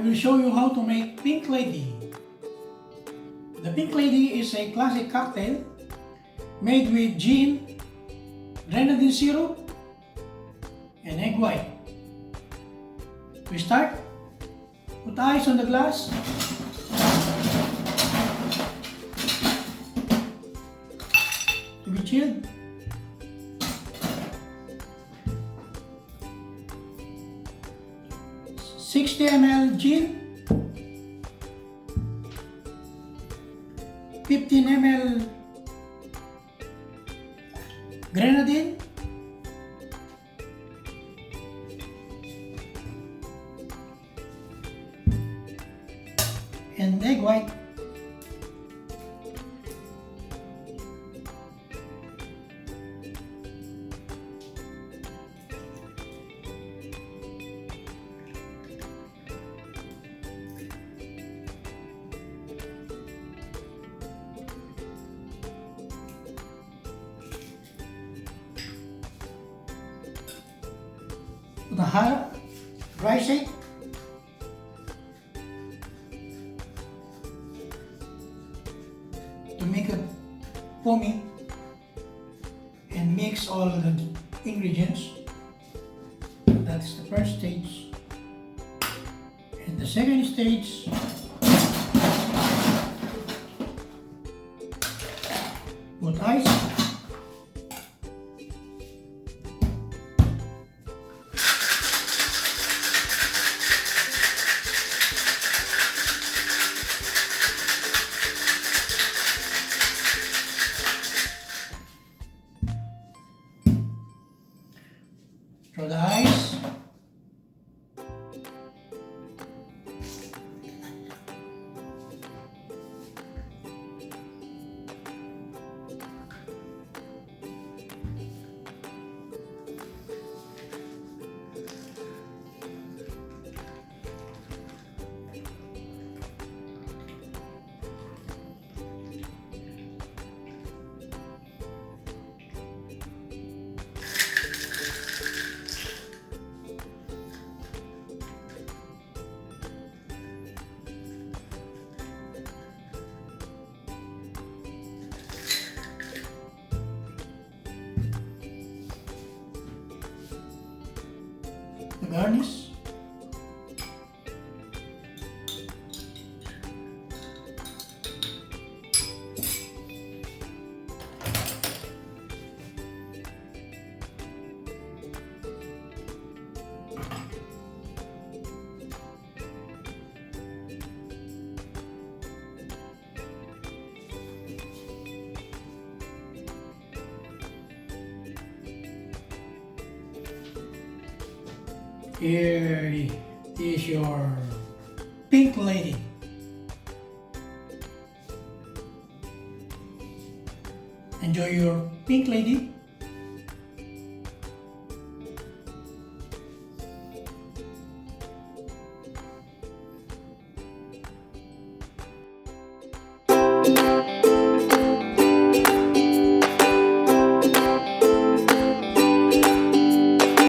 will show you how to make Pink Lady. The Pink Lady is a classic cocktail made with gin, grenadine syrup, and egg white. We start. Put ice on the glass. To be chilled. $60 ml gin, 15 ml grenadine, and egg white. Put a hot dry shake. To make it foamy and mix all the ingredients. That's the first stage. And the second stage, put ice. Throw the ice. The garnish. Here is your Pink Lady. Enjoy your Pink Lady.